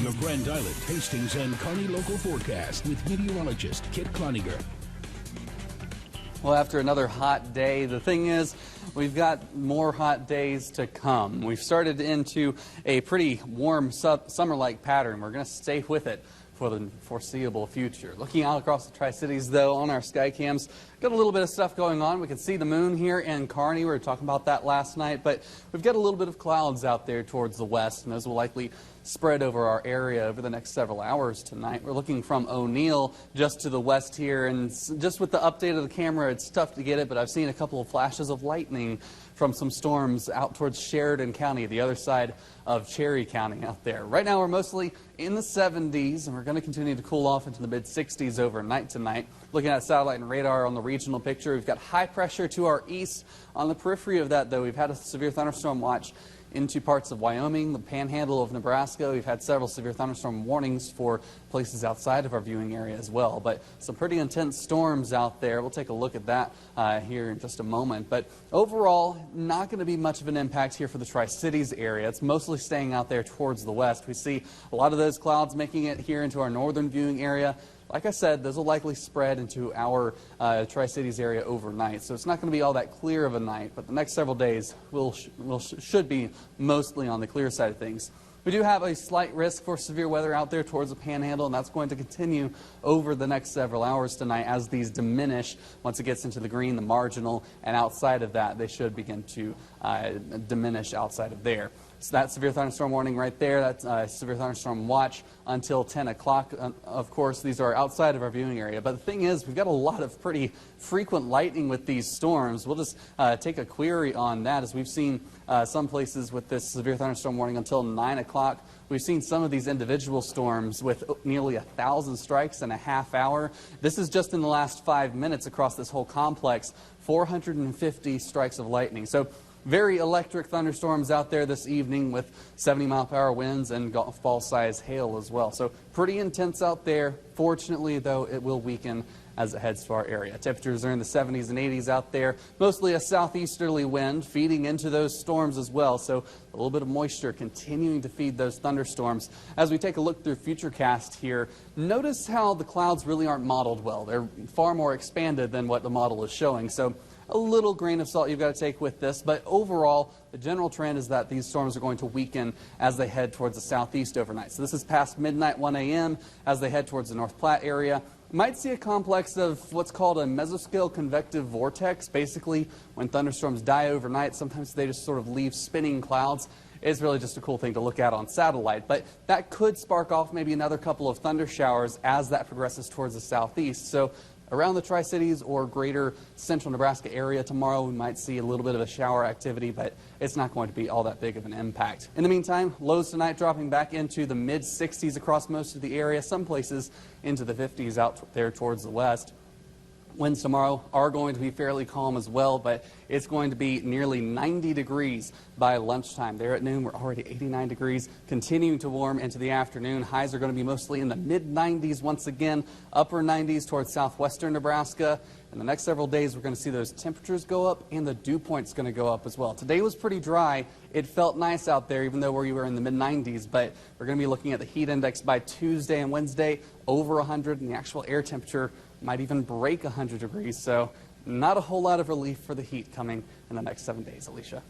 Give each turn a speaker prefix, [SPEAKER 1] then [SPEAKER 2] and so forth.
[SPEAKER 1] Your Grand Island, Hastings, and Kearney local forecast with meteorologist Kit Cloninger.
[SPEAKER 2] Well, after another hot day, the thing is, we've got more hot days to come. We've started into a pretty warm summer-like pattern. We're going to stay with it for the foreseeable future. Looking out across the Tri-Cities, though, on our sky cams, got a little bit of stuff going on. We can see the moon here in Kearney. We were talking about that last night, but we've got a little bit of clouds out there towards the west, and those will likely spread over our area over the next several hours tonight. We're looking from O'Neill just to the west here, and just with the update of the camera, it's tough to get it, but I've seen a couple of flashes of lightning from some storms out towards Sheridan County, the other side of Cherry County out there. Right now we're mostly in the 70s, and we're going to continue to cool off into the mid-60s overnight tonight. Looking at satellite and radar on the regional picture, we've got high pressure to our east. On the periphery of that, though, we've had a severe thunderstorm watch into parts of Wyoming, the panhandle of Nebraska. We've had several severe thunderstorm warnings for places outside of our viewing area as well. But some pretty intense storms out there. We'll take a look at that here in just a moment. But overall, not going to be much of an impact here for the Tri-Cities area. It's mostly staying out there towards the west. We see a lot of those clouds making it here into our northern viewing area. Like I said, those will likely spread into our Tri-Cities area overnight. So it's not going to be all that clear of a night, but the next several days should be mostly on the clear side of things. We do have a slight risk for severe weather out there towards the panhandle, and that's going to continue over the next several hours tonight as these diminish. Once it gets into the green, the marginal, and outside of that, they should begin to diminish outside of there. So that severe thunderstorm warning right there, that's severe thunderstorm watch until 10 o'clock. Of course, these are outside of our viewing area. But the thing is, we've got a lot of pretty frequent lightning with these storms. We'll just take a query on that, as we've seen some places with this severe thunderstorm warning until 9 o'clock. We've seen some of these individual storms with nearly 1,000 strikes in a half hour. This is just in the last 5 minutes across this whole complex, 450 strikes of lightning. So very electric thunderstorms out there this evening with 70-mile-per-hour winds and golf ball-size hail as well. So pretty intense out there. Fortunately, though, it will weaken as it heads to our area. Temperatures are in the 70s and 80s out there. Mostly a southeasterly wind feeding into those storms as well. So a little bit of moisture continuing to feed those thunderstorms. As we take a look through Futurecast here, notice how the clouds really aren't modeled well. They're far more expanded than what the model is showing. So a little grain of salt you've got to take with this, but overall, the general trend is that these storms are going to weaken as they head towards the southeast overnight. So this is past midnight, 1 a.m. as they head towards the North Platte area. You might see a complex of what's called a mesoscale convective vortex. Basically, when thunderstorms die overnight, sometimes they just sort of leave spinning clouds. It's really just a cool thing to look at on satellite, but that could spark off maybe another couple of thunder showers as that progresses towards the southeast. So around the Tri-Cities or greater central Nebraska area tomorrow, we might see a little bit of a shower activity, but it's not going to be all that big of an impact. In the meantime, lows tonight dropping back into the mid-60s across most of the area, some places into the 50s out there towards the west. Winds tomorrow are going to be fairly calm as well, but it's going to be nearly 90 degrees by lunchtime. There at noon, we're already 89 degrees, continuing to warm into the afternoon. Highs are going to be mostly in the mid-90s once again, upper 90s towards southwestern Nebraska. In the next several days, we're going to see those temperatures go up, and the dew point's going to go up as well. Today was pretty dry. It felt nice out there, even though we were in the mid-90s, but we're going to be looking at the heat index by Tuesday and Wednesday, over 100, and the actual air temperature might even break 100 degrees. So not a whole lot of relief for the heat coming in the next 7 days, Alicia.